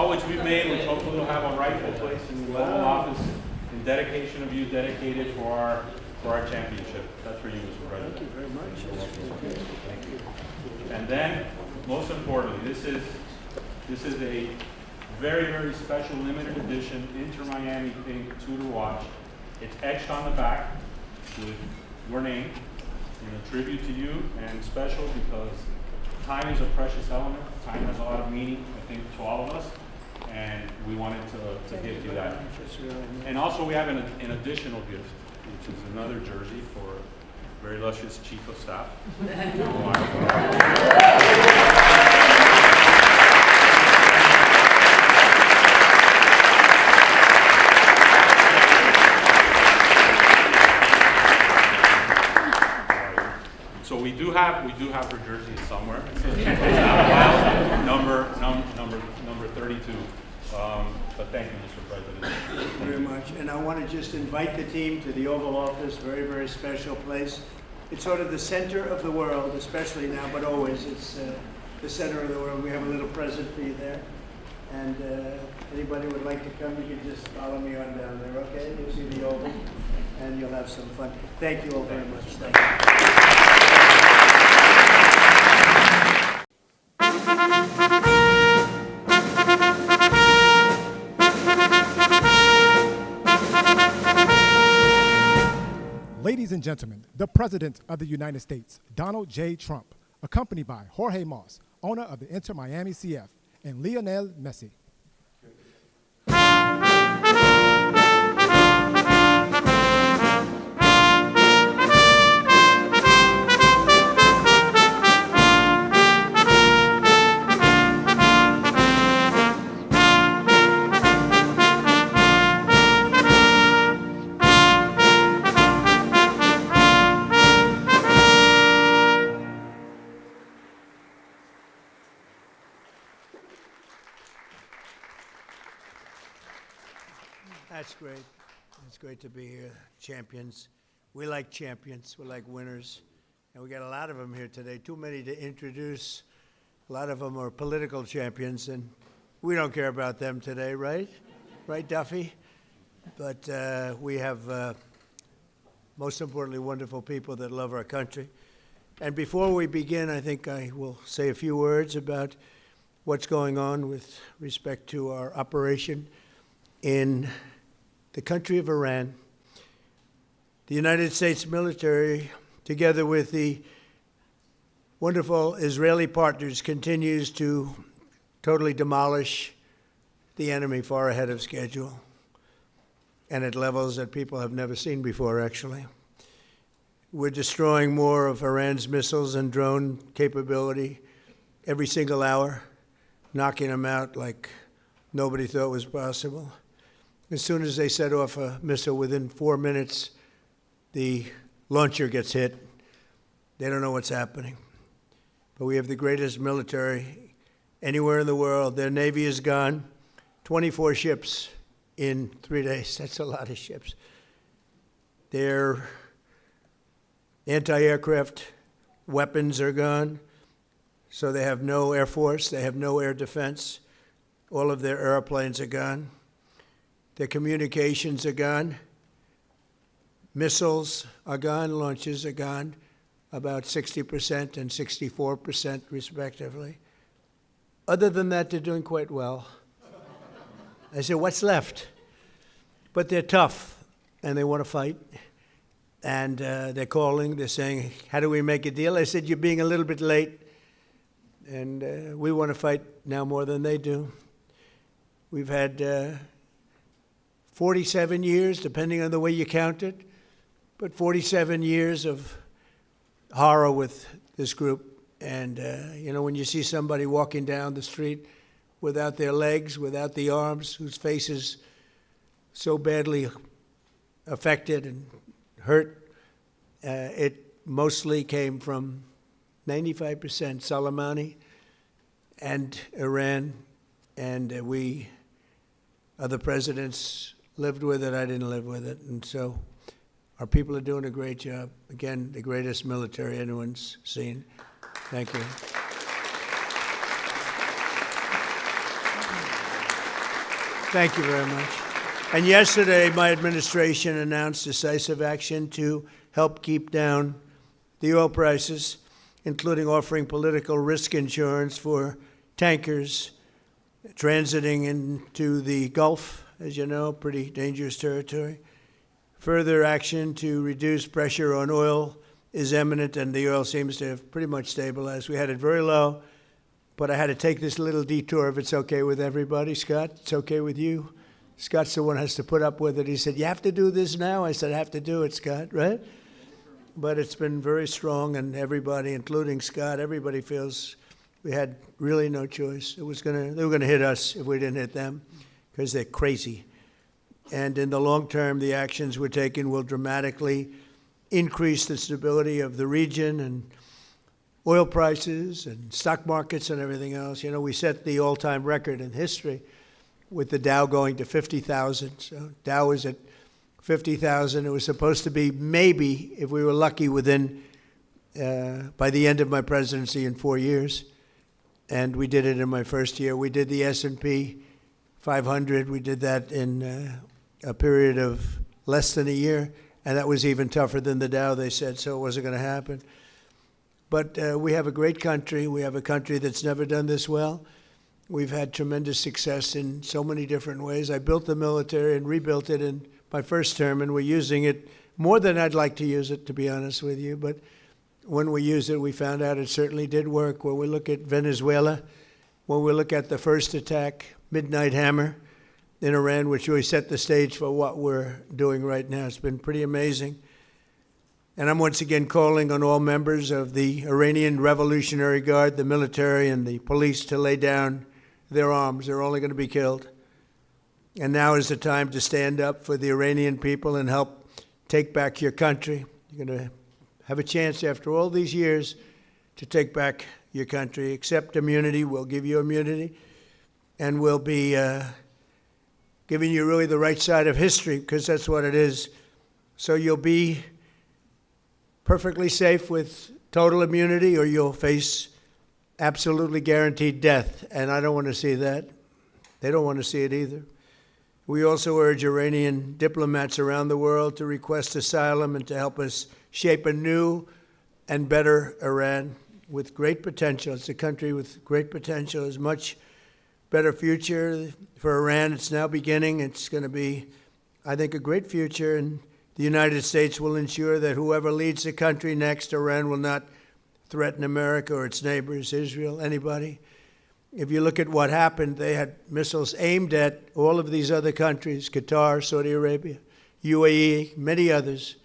all which we've made, which hopefully will have a rightful place in the Oval Office in dedication of you, dedicated for our championship. That's for you, Mr. President. Thank you very much. Thank you. And then, most importantly, this is a very, very special limited edition Inter Miami Pink 2 to watch. It's etched on the back with your name in a tribute to you, and special because time is a precious element. Time has a lot of meaning, I think, to all of us, and we wanted to give you that. And also we have an additional gift, which is another jersey for very illustrious Chief of Staff. So we do have her jersey somewhere. Number 32. But thank you, Mr. President. Thank you very much. And I want to just invite the team to the Oval Office, very, very special place. It's sort of the center of the world, especially now, but always. It's the center of the world. We have a little present for you there. And anybody would like to come, you can just follow me on down there, okay? You'll see the Oval, and you'll have some fun. Thank you all very much. Thank you. Ladies and gentlemen, the President of the United States, Donald J. Trump, accompanied by Jorge Mas, owner of the Inter Miami CF, and Lionel Messi. That's great. It's great to be here. Champions. We like champions. We like winners. And we got a lot of them here today. Too many to introduce. A lot of them are political champions, and we don't care about them today, right? Right, Duffy? But we have, most importantly, wonderful people that love our country. And before we begin, I think I will say a few words about what's going on with respect to our operation in the country of Iran. The United States military, together with the wonderful Israeli partners, continues to totally demolish the enemy far ahead of schedule and at levels that people have never seen before, actually. We're destroying more of Iran's missiles and drone capability every single hour, knocking them out like nobody thought was possible. As soon as they set off a missile, within 4 minutes, the launcher gets hit. They don't know what's happening. But we have the greatest military anywhere in the world. Their Navy is gone. 24 ships in 3 days. That's a lot of ships. Their anti-aircraft weapons are gone. So they have no air force. They have no air defense. All of their airplanes are gone. Their communications are gone. Missiles are gone. Launches are gone. About 60% and 64% respectively. Other than that, they're doing quite well. I said, what's left? But they're tough, and they want to fight. And they're calling. They're saying, how do we make a deal? I said, you're being a little bit late. And we want to fight now more than they do. We've had 47 years, depending on the way you count it, but 47 years of horror with this group. And, you know, when you see somebody walking down the street without their legs, without the arms, whose face is so badly affected and hurt, it mostly came from 95% Soleimani and Iran, and we, other presidents, lived with it. I didn't live with it. And so our people are doing a great job. Again, the greatest military anyone's seen. Thank you. Thank you very much. And yesterday, my administration announced decisive action to help keep down the oil prices, including offering political risk insurance for tankers transiting into the Gulf, as you know, pretty dangerous territory. Further action to reduce pressure on oil is imminent, and the oil seems to have pretty much stabilized. We had it very low, but I had to take this little detour, if it's okay with everybody. Scott, it's okay with you? Scott's the one who has to put up with it. He said, you have to do this now? I said, I have to do it, Scott, right? But it's been very strong, and everybody, including Scott, everybody feels we had really no choice. They were going to hit us if we didn't hit them, because they're crazy. And in the long term, the actions we're taking will dramatically increase the stability of the region and oil prices and stock markets and everything else. You know, we set the all-time record in history with the Dow going to 50,000. So Dow was at 50,000. It was supposed to be maybe, if we were lucky, within by the end of my presidency in 4 years. And we did it in my first year. We did the S&P 500. We did that in a period of less than a year. And that was even tougher than the Dow, they said, so it wasn't going to happen. But we have a great country. We have a country that's never done this well. We've had tremendous success in so many different ways. I built the military and rebuilt it in my first term, and we're using it more than I'd like to use it, to be honest with you. But when we used it, we found out it certainly did work. When we look at Venezuela, when we look at the first attack, Midnight Hammer in Iran, which really set the stage for what we're doing right now. It's been pretty amazing. And I'm once again calling on all members of the Iranian Revolutionary Guard, the military and the police, to lay down their arms. They're only going to be killed. And now is the time to stand up for the Iranian people and help take back your country. You're going to have a chance after all these years to take back your country. Accept immunity. We'll give you immunity. And we'll be giving you really the right side of history, because that's what it is. So you'll be perfectly safe with total immunity, or you'll face absolutely guaranteed death. And I don't want to see that. They don't want to see it either. We also urge Iranian diplomats around the world to request asylum and to help us shape a new and better Iran with great potential. It's a country with great potential. There's much better future for Iran. It's now beginning. It's going to be, I think, a great future. And the United States will ensure that whoever leads the country next, Iran will not threaten America or its neighbors, Israel, anybody. If you look at what happened, they had missiles aimed at all of these other countries, Qatar, Saudi Arabia, UAE, many others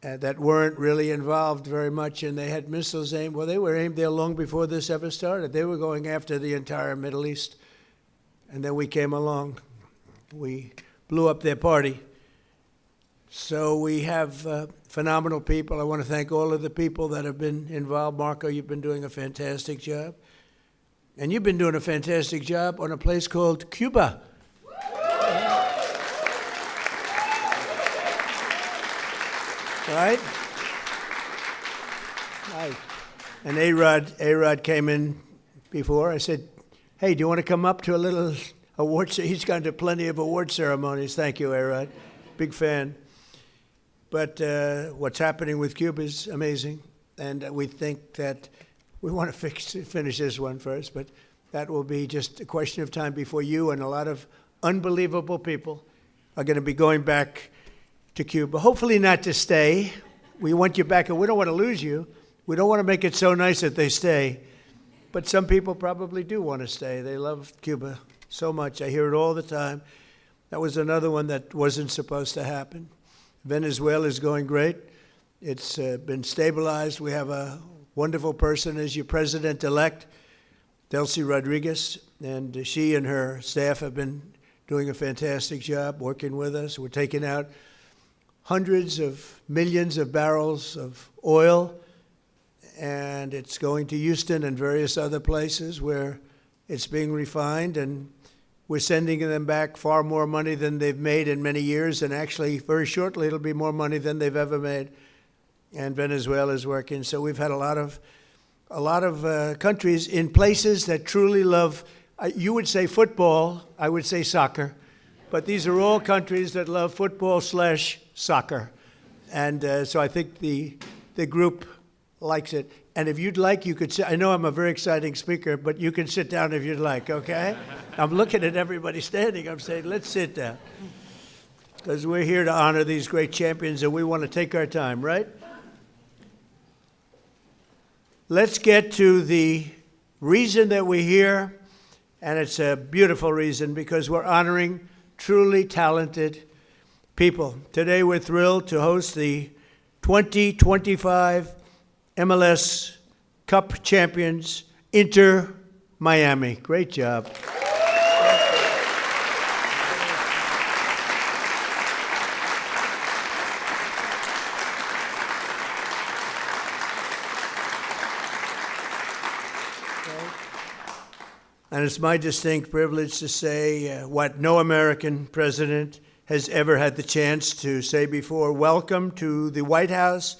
that weren't really involved very much, and they had missiles aimed. Well, they were aimed there long before this ever started. They were going after the entire Middle East. And then we came along. We blew up their party. So we have phenomenal people. I want to thank all of the people that have been involved. Marco, you've been doing a fantastic job. And you've been doing a fantastic job on a place called Cuba. Right? Right. And A-Rod came in before. I said, hey, do you want to come up to a little award? He's gone to plenty of award ceremonies. Thank you, A-Rod. Big fan. But what's happening with Cuba is amazing, and we think that we want to finish this one first, but that will be just a question of time before you and a lot of unbelievable people are going to be going back to Cuba. Hopefully not to stay. We want you back, and we don't want to lose you. We don't want to make it so nice that they stay, but some people probably do want to stay. They love Cuba so much. I hear it all the time. That was another one that wasn't supposed to happen. Venezuela is going great. It's been stabilized. We have a wonderful person as your president-elect, Delcy Rodriguez, and she and her staff have been doing a fantastic job working with us. We're taking out hundreds of millions of barrels of oil, and it's going to Houston and various other places where it's being refined, and we're sending them back far more money than they've made in many years, and actually very shortly it'll be more money than they've ever made. And Venezuela is working. So we've had a lot of countries in places that truly love You would say football, I would say soccer, but these are all countries that love football/soccer. And so I think the group likes it. And if you'd like, you could sit. I know I'm a very exciting speaker, but you can sit down if you'd like, okay? I'm looking at everybody standing. I'm saying, let's sit down. Because we're here to honor these great champions, and we want to take our time, right? Let's get to the reason that we're here, and it's a beautiful reason because we're honoring truly talented people. Today we're thrilled to host the 2025 MLS Cup champions, Inter Miami. Great job. And it's my distinct privilege to say what no American president has ever had the chance to say before. Welcome to the White House,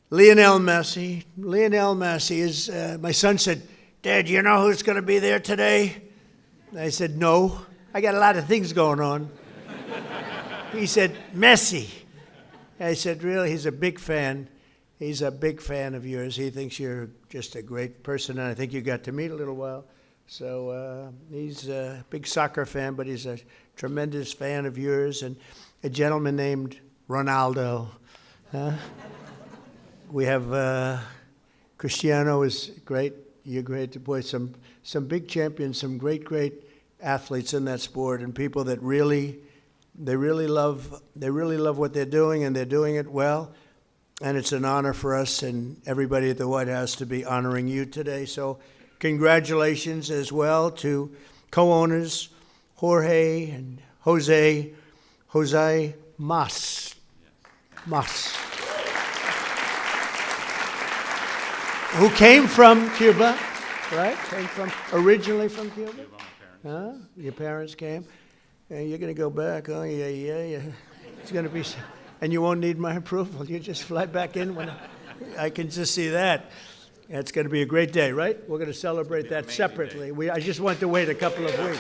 Lionel Messi. Lionel Messi is, my son said, Dad, you know who's going to be there today? And I said, no, I got a lot of things going on. He said, Messi. I said, really? He's a big fan. He's a big fan of yours. He thinks you're just a great person, and I think you got to meet a little while. So he's a big soccer fan, but he's a tremendous fan of yours, and a gentleman named Ronaldo. We have Cristiano is great. You're great. Boy, some big champions, some great athletes in that sport, and people that really love what they're doing, and they're doing it well. And it's an honor for us and everybody at the White House to be honoring you today. So congratulations as well to co-owners Jorge and Jose Mas. Who came from Cuba, right? Originally from Cuba? Huh? Your parents came? You're going to go back, huh? Yeah. It's going to be, and you won't need my approval. You just fly back in when I can just see that. It's going to be a great day, right? We're going to celebrate that separately. I just want to wait a couple of weeks.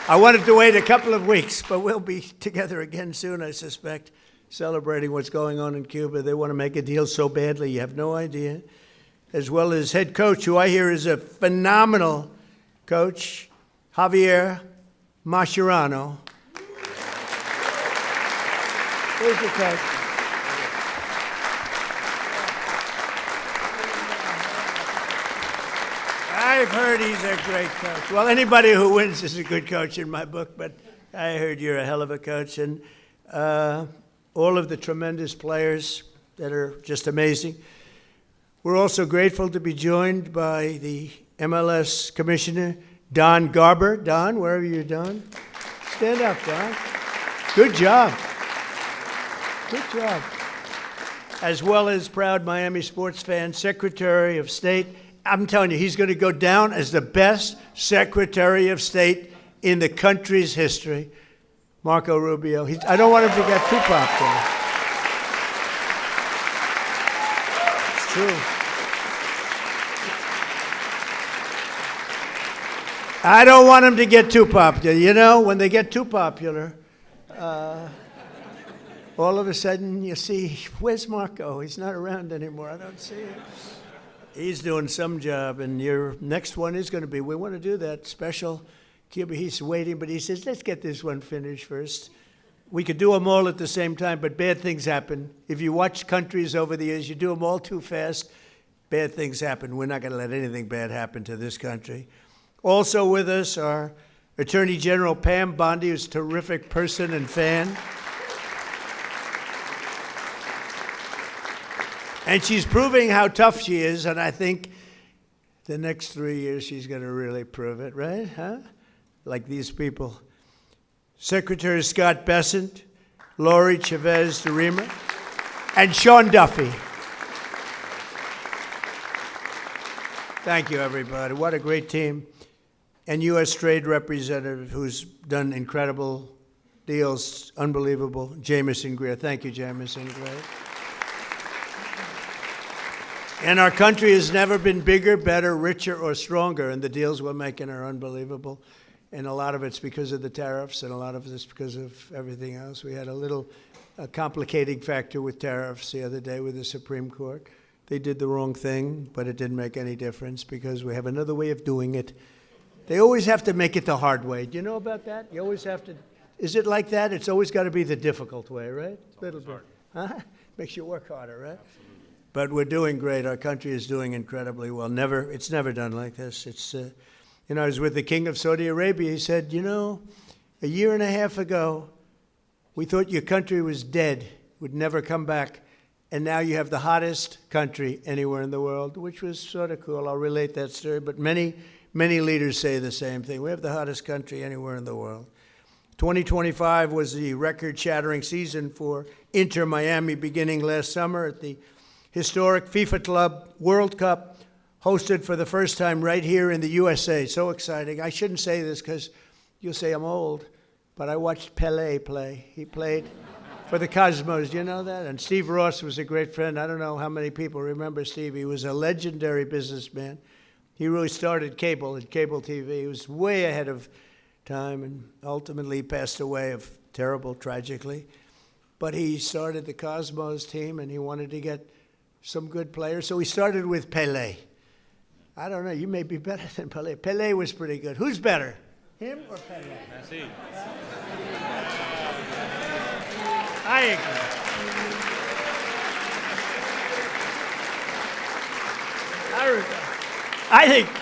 I wanted to wait a couple of weeks, but we'll be together again soon, I suspect, celebrating what's going on in Cuba. They want to make a deal so badly, you have no idea. As well as head coach, who I hear is a phenomenal coach, Javier Mascherano. Where's the coach? I've heard he's a great coach. Well, anybody who wins is a good coach in my book, but I heard you're a hell of a coach. And all of the tremendous players that are just amazing. We're also grateful to be joined by the MLS Commissioner, Don Garber. Don, wherever you're, Don. Stand up, Don. Good job. Good job. As well as proud Miami sports fan, Secretary of State. I'm telling you, he's going to go down as the best Secretary of State in the country's history, Marco Rubio. I don't want him to get too popular. It's true. I don't want him to get too popular. You know, when they get too popular, all of a sudden you see, where's Marco? He's not around anymore. I don't see him. He's doing some job, and your next one is going to be, we want to do that special Cuba. He's waiting, but he says, let's get this one finished first. We could do them all at the same time, but bad things happen. If you watch countries over the years, you do them all too fast, bad things happen. We're not going to let anything bad happen to this country. Also with us are Attorney General Pam Bondi, who's a terrific person and fan. And she's proving how tough she is, and I think the next 3 years she's going to really prove it, right? Huh? Like these people. Secretary Scott Bessent, Lori Chavez de Rima, and Sean Duffy. Thank you, everybody. What a great team. And U.S. Trade Representative, who's done incredible deals, unbelievable, Jamison Greer. Thank you, Jamison Greer. And our country has never been bigger, better, richer, or stronger, and the deals we're making are unbelievable. And a lot of it's because of the tariffs, and a lot of it's because of everything else. We had a little complicating factor with tariffs the other day with the Supreme Court. They did the wrong thing, but it didn't make any difference because we have another way of doing it. They always have to make it the hard way. Do you know about that? You always have to. Is it like that? It's always got to be the difficult way, right? It's always hard. Huh? Makes you work harder, right? But we're doing great. Our country is doing incredibly well. It's never done like this. I was with the King of Saudi Arabia. He said, a year and a half ago, we thought your country was dead, would never come back, and now you have the hottest country anywhere in the world, which was sort of cool. I'll relate that story, but many leaders say the same thing. We have the hottest country anywhere in the world. 2025 was the record-shattering season for Inter Miami beginning last summer at the historic FIFA Club World Cup, hosted for the first time right here in the USA. So exciting. I shouldn't say this because you'll say I'm old, but I watched Pelé play. He played for the Cosmos. Do you know that? And Steve Ross was a great friend. I don't know how many people remember Steve. He was a legendary businessman. He really started cable and cable TV. He was way ahead of time and ultimately passed away tragically. But he started the Cosmos team and he wanted to get some good players. So he started with Pelé. I don't know, you may be better than Pelé. Pelé was pretty good. Who's better, him or Pelé? Messi. I agree.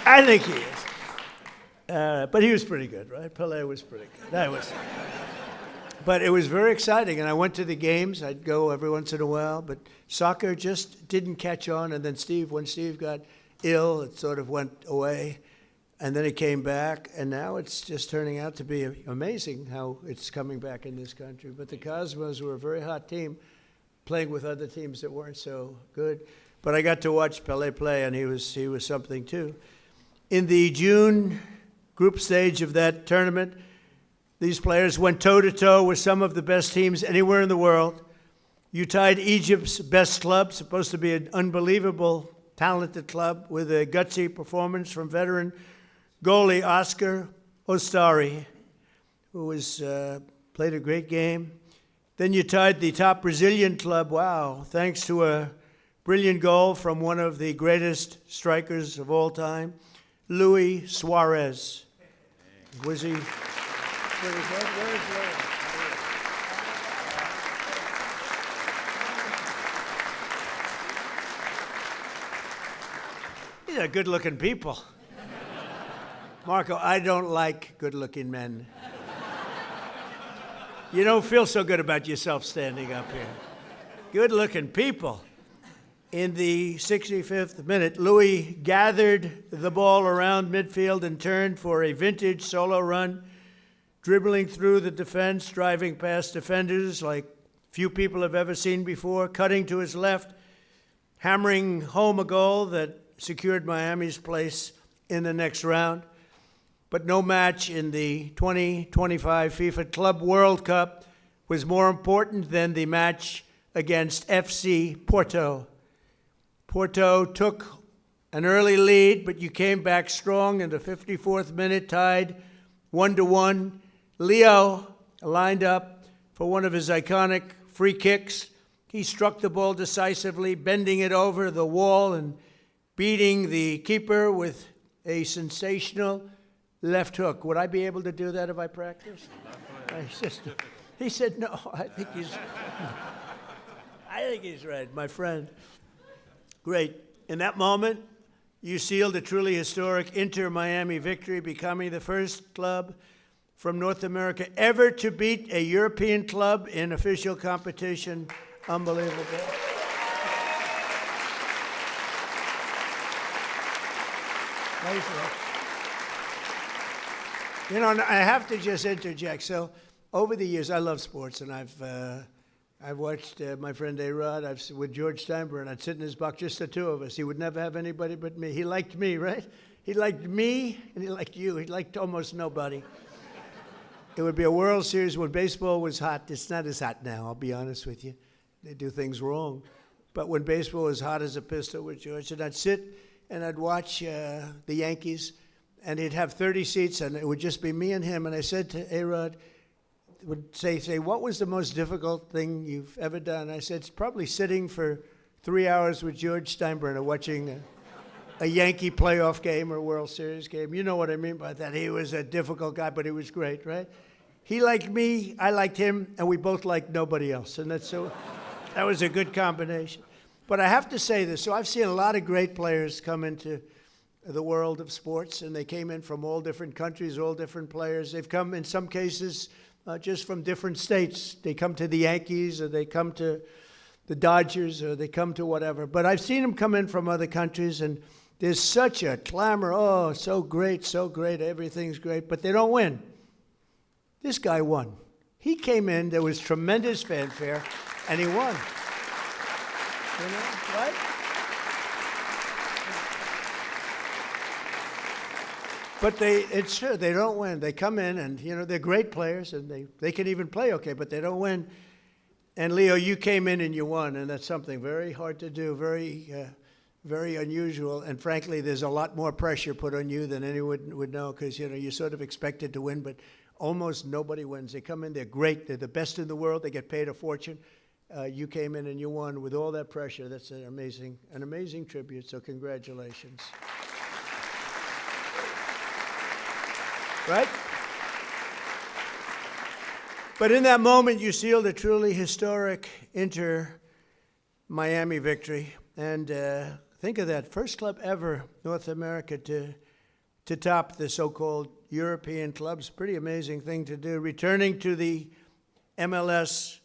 I think he is. But he was pretty good, right? Pelé was pretty good. But it was very exciting, and I went to the games. I'd go every once in a while, but soccer just didn't catch on. And then when Steve got ill, it sort of went away, and then it came back, and now it's just turning out to be amazing how it's coming back in this country. But the Cosmos were a very hot team, playing with other teams that weren't so good. But I got to watch Pelé play, and he was something too. In the June group stage of that tournament, these players went toe-to-toe with some of the best teams anywhere in the world. You tied Egypt's best club, supposed to be an unbelievable, talented club, with a gutsy performance from veteran goalie Oscar Ostari, who played a great game. Then you tied the top Brazilian club, thanks to a brilliant goal from one of the greatest strikers of all time, Luis Suarez. Was he... Where is Luis? These are good-looking people. Marco, I don't like good-looking men. You don't feel so good about yourself standing up here. Good-looking people. In the 65th minute, Louis gathered the ball around midfield and turned for a vintage solo run, dribbling through the defense, driving past defenders like few people have ever seen before, cutting to his left, hammering home a goal that secured Miami's place in the next round. But no match in the 2025 FIFA Club World Cup was more important than the match against FC Porto. Porto took an early lead, but you came back strong in the 54th minute, tied 1-1. Leo lined up for one of his iconic free kicks. He struck the ball decisively, bending it over the wall and beating the keeper with a sensational left hook. Would I be able to do that if I practiced? He said, no, I think he's right, my friend. Great. In that moment, you sealed a truly historic Inter Miami victory, becoming the first club from North America ever to beat a European club in official competition. Unbelievable. I have to just interject. So over the years, I love sports, and I've watched my friend A-Rod with George Steinbrenner. I'd sit in his box, just the two of us. He would never have anybody but me. He liked me, right? He liked me, and he liked you. He liked almost nobody. It would be a World Series when baseball was hot. It's not as hot now, I'll be honest with you. They do things wrong. but when baseball was hot as a pistol with George, and I'd sit and I'd watch the Yankees, and he'd have 30 seats, and it would just be me and him. And I said to A-Rod, would say, what was the most difficult thing you've ever done? I said, it's probably sitting for 3 hours with George Steinbrenner watching a Yankee playoff game or World Series game. You know what I mean by that. He was a difficult guy, but he was great, right? He liked me, I liked him, and we both liked nobody else. And that was a good combination. But I have to say this. So I've seen a lot of great players come into the world of sports, and they came in from all different countries, all different players. They've come, in some cases, just from different states. They come to the Yankees, or they come to the Dodgers, or they come to whatever. But I've seen them come in from other countries, and there's such a clamor. Oh, so great, everything's great. But they don't win. This guy won. He came in, there was tremendous fanfare, and he won. You know, right? But it's true, they don't win. They come in and, they're great players and they can even play okay, but they don't win. And Leo, you came in and you won, and that's something very hard to do, very unusual. And frankly, there's a lot more pressure put on you than anyone would know because, you're sort of expected to win, but almost nobody wins. They come in, they're great, they're the best in the world, they get paid a fortune. You came in and you won with all that pressure. That's an amazing tribute, so congratulations. Right? But in that moment, you sealed a truly historic Inter-Miami victory. And think of that, first club ever, North America, to top the so-called European clubs. Pretty amazing thing to do. Returning to the MLS,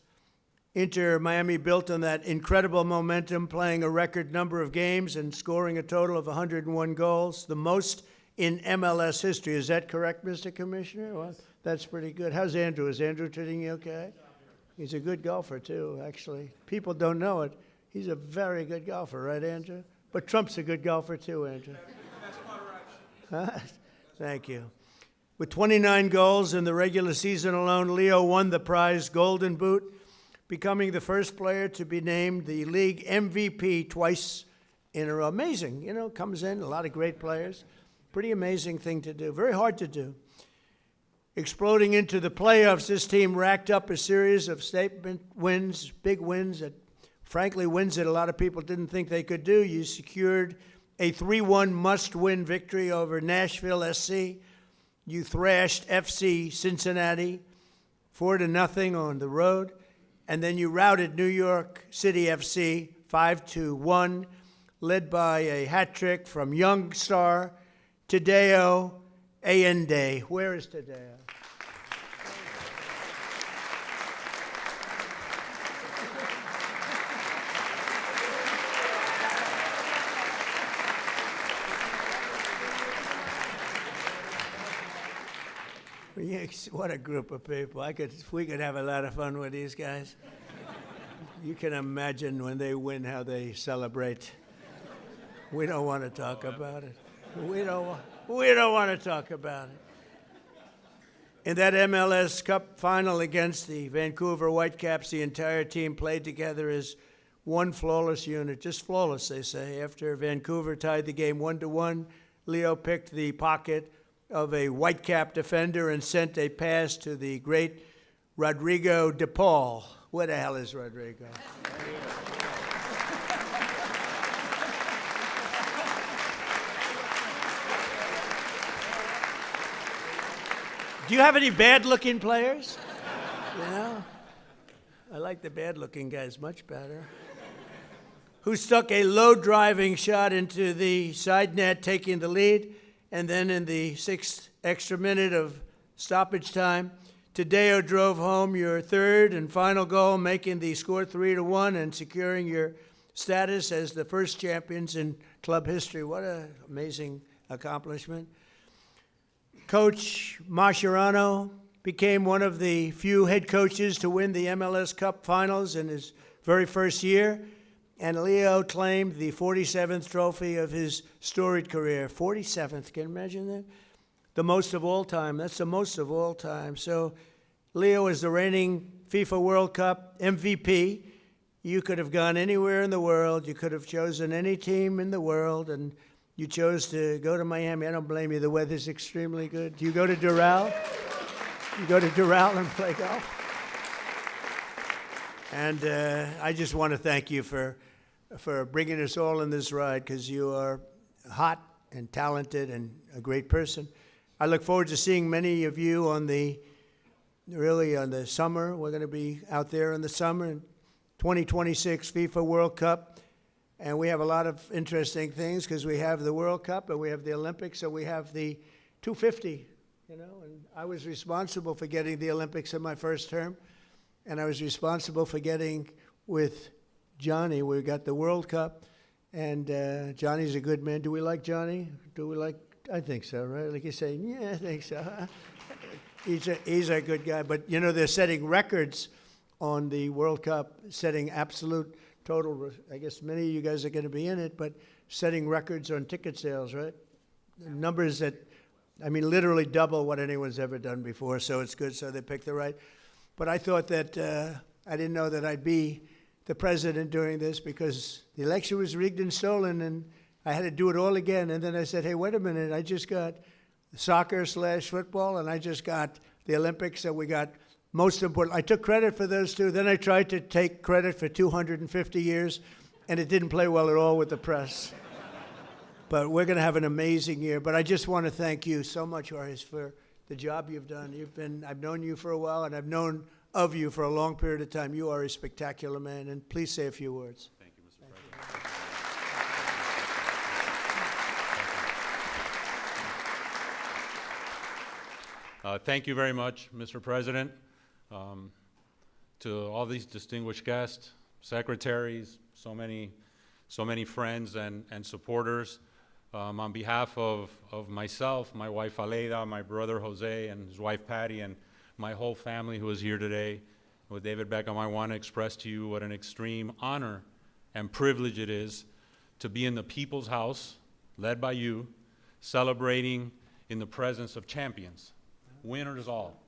Inter-Miami built on that incredible momentum, playing a record number of games and scoring a total of 101 goals, the most in MLS history. Is that correct, Mr. Commissioner? Well, that's pretty good. How's Andrew? Is Andrew treating you okay? He's a good golfer, too, actually. People don't know it. He's a very good golfer, right, Andrew? But Trump's a good golfer, too, Andrew. Thank you. With 29 goals in the regular season alone, Leo won the prize Golden Boot, becoming the first player to be named the league MVP twice in a row. Amazing, comes in, a lot of great players. Pretty amazing thing to do, very hard to do. Exploding into the playoffs, this team racked up a series of statement wins, big wins, frankly, wins that a lot of people didn't think they could do. You secured a 3-1 must-win victory over Nashville SC. You thrashed FC Cincinnati 4-0 on the road. And then you routed New York City FC 5-1, led by a hat trick from young star Tadeo Allende. Where is Tadeo? What a group of people. We could have a lot of fun with these guys. You can imagine when they win how they celebrate. We don't want to talk about it. We don't want to talk about it. In that MLS Cup final against the Vancouver Whitecaps, the entire team played together as one flawless unit. Just flawless, they say. After Vancouver tied the game 1-1, Leo picked the pocket of a Whitecap defender and sent a pass to the great Rodrigo de Paul. Where the hell is Rodrigo? Do you have any bad-looking players? I like the bad-looking guys much better. Who stuck a low-driving shot into the side net, taking the lead. And then in the 6th extra minute of stoppage time, Tadeo drove home your third and final goal, making the score 3-1 and securing your status as the first champions in club history. What an amazing accomplishment. Coach Mascherano became one of the few head coaches to win the MLS Cup Finals in his very first year. And Leo claimed the 47th trophy of his storied career. 47th, can you imagine that? The most of all time. That's the most of all time. So Leo is the reigning FIFA World Cup MVP. you could have gone anywhere in the world. You could have chosen any team in the world, and you chose to go to Miami. I don't blame you. The weather's extremely good. Do you go to Doral? You go to Doral and play golf? And I just want to thank you for bringing us all in this ride, because you are hot and talented and a great person. I look forward to seeing many of you on the summer. We're going to be out there in the summer in 2026 FIFA World Cup. And we have a lot of interesting things, because we have the World Cup and we have the Olympics, so we have the 250, and I was responsible for getting the Olympics in my first term, and I was responsible for getting with Johnny. We got the World Cup, and Johnny's a good man. Do we like Johnny? I think so, right? Like you say, yeah, I think so. He's a good guy, but they're setting records on the World Cup, setting absolute total. I guess many of you guys are going to be in it, but setting records on ticket sales, right? Numbers that, literally double what anyone's ever done before. So it's good. So they picked the right. But I thought that I didn't know that I'd be the president during this, because the election was rigged and stolen, and I had to do it all again. And then I said, hey, wait a minute, I just got soccer/football, and I just got the Olympics, so we got most important. I took credit for those two. Then I tried to take credit for 250 years, and it didn't play well at all with the press. But we're going to have an amazing year. But I just want to thank you so much, Horace, for the job you've done. I've known you for a while, and I've known of you for a long period of time. You are a spectacular man, and please say a few words. Thank you, Mr. President. Thank you very much, Mr. President. To all these distinguished guests, secretaries, so many friends and supporters. On behalf of myself, my wife Aleida, my brother Jose, and his wife Patty, and my whole family who is here today, with David Beckham, I want to express to you what an extreme honor and privilege it is to be in the People's House, led by you, celebrating in the presence of champions, winners all.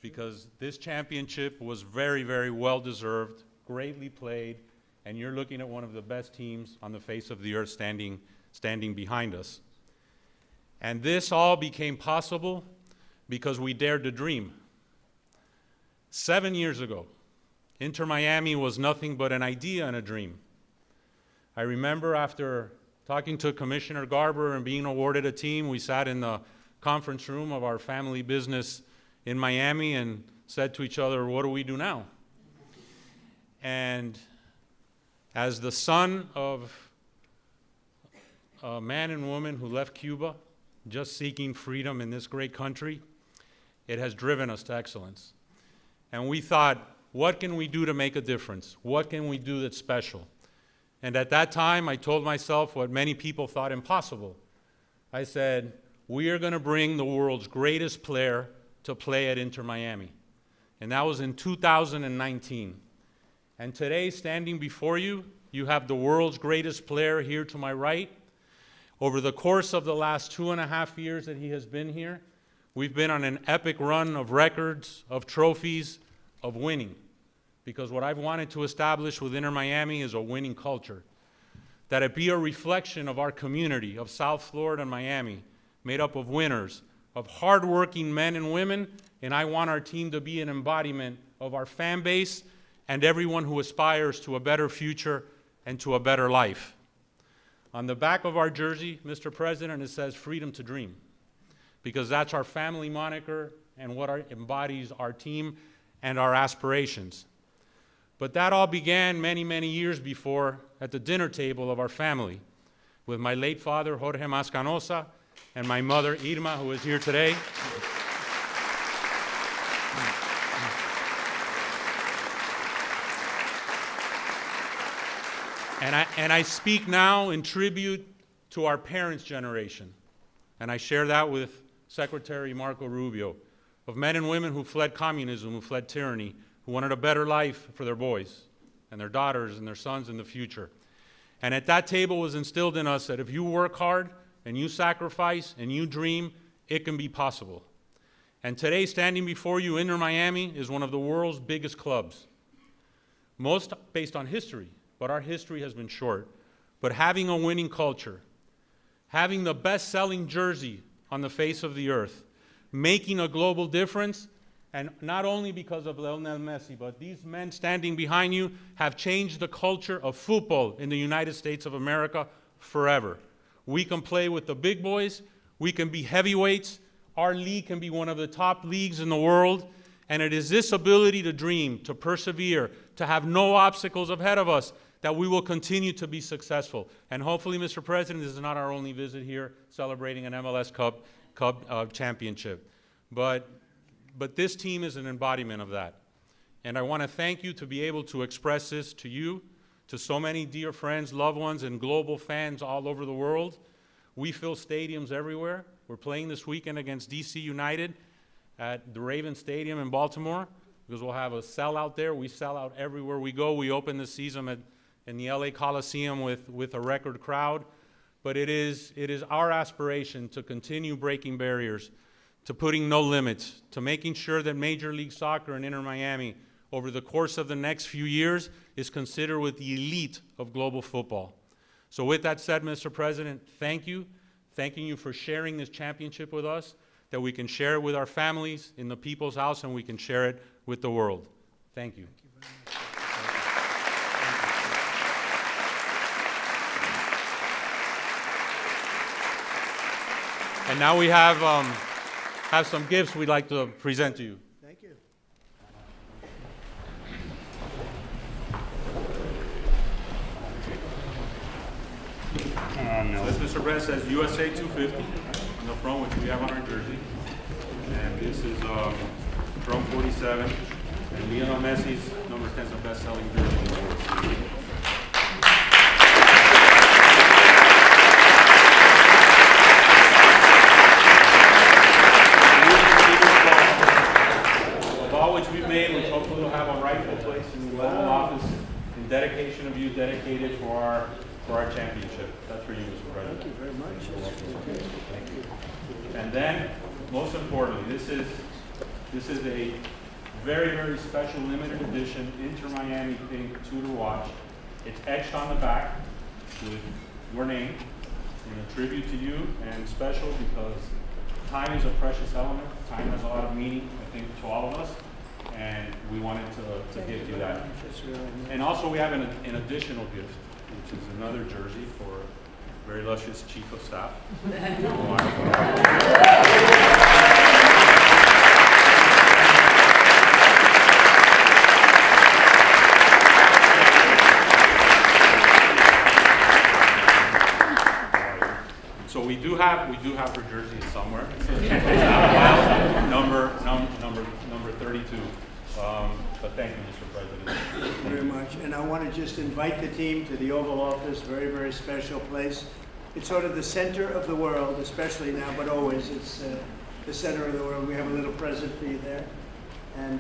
Because this championship was very, very well-deserved, greatly played, and you're looking at one of the best teams on the face of the earth standing behind us. And this all became possible because we dared to dream. 7 years ago, Inter Miami was nothing but an idea and a dream. I remember after talking to Commissioner Garber and being awarded a team, we sat in the conference room of our family business in Miami and said to each other, what do we do now? And as the son of a man and woman who left Cuba just seeking freedom in this great country, it has driven us to excellence. And we thought, what can we do to make a difference? What can we do that's special? And at that time, I told myself what many people thought impossible. I said, we are going to bring the world's greatest player to play at Inter Miami. And that was in 2019. And today, standing before you, you have the world's greatest player here to my right. Over the course of the last 2.5 years that he has been here, we've been on an epic run of records, of trophies, of winning. Because what I've wanted to establish with Inter Miami is a winning culture. That it be a reflection of our community of South Florida and Miami, made up of winners, of hardworking men and women, and I want our team to be an embodiment of our fan base and everyone who aspires to a better future and to a better life. On the back of our jersey, Mr. President, it says freedom to dream, because that's our family moniker and what embodies our team and our aspirations. But that all began many, many years before at the dinner table of our family with my late father, Jorge Mascanosa, and my mother, Irma, who is here today. And I speak now in tribute to our parents' generation. And I share that with Secretary Marco Rubio, of men and women who fled communism, who fled tyranny, who wanted a better life for their boys and their daughters and their sons in the future. And at that table was instilled in us that if you work hard and you sacrifice and you dream, it can be possible. And today, standing before you, Inter Miami is one of the world's biggest clubs. most based on history, but our history has been short. But having a winning culture, having the best-selling jersey on the face of the earth, making a global difference, and not only because of Lionel Messi, but these men standing behind you have changed the culture of football in the United States of America forever. We can play with the big boys, we can be heavyweights, our league can be one of the top leagues in the world, and it is this ability to dream, to persevere, to have no obstacles ahead of us that we will continue to be successful. And hopefully, Mr. President, this is not our only visit here celebrating an MLS Cup championship. But this team is an embodiment of that. And I want to thank you to be able to express this to you, to so many dear friends, loved ones, and global fans all over the world. We fill stadiums everywhere. We're playing this weekend against DC United at the Raven Stadium in Baltimore, because we'll have a sellout there. We sell out everywhere we go. We open the season in the LA Coliseum with a record crowd. But it is our aspiration to continue breaking barriers, to putting no limits, to making sure that Major League Soccer and Inter Miami over the course of the next few years is considered with the elite of global football. So with that said, Mr. President, thank you. Thanking you for sharing this championship with us, that we can share it with our families in the people's house and we can share it with the world. Thank you. And now we have some gifts we'd like to present to you. Thank you. This, Mr. President, says USA 250 on the front, which we have on our jersey. And this is drum 47. And Lionel Messi's number 10 is the best-selling jersey in the world. Which we've made, which hopefully will have a rightful place in the Oval Office, in dedication of you, dedicated for our championship. That's for you, Mr. President. Thank you very much. Thank you. And then, most importantly, this is a very, very special limited edition Inter Miami Pink 2 to watch. It's etched on the back with your name in a tribute to you, and special because time is a precious element. Time has a lot of meaning, I think, to all of us. And we wanted to give you that. And also we have an additional gift, which is another jersey for a very illustrious Chief of Staff. So we do have her jersey somewhere. Number 32. But thank you, Mr. President. Thank you very much. And I want to just invite the team to the Oval Office, very, very special place. It's sort of the center of the world, especially now, but always. It's the center of the world. We have a little present for you there. And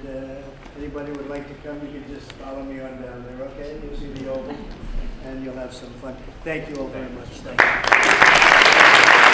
anybody would like to come, you can just follow me on down there, okay? You'll see the Oval, and you'll have some fun. Thank you all very much. Thank you.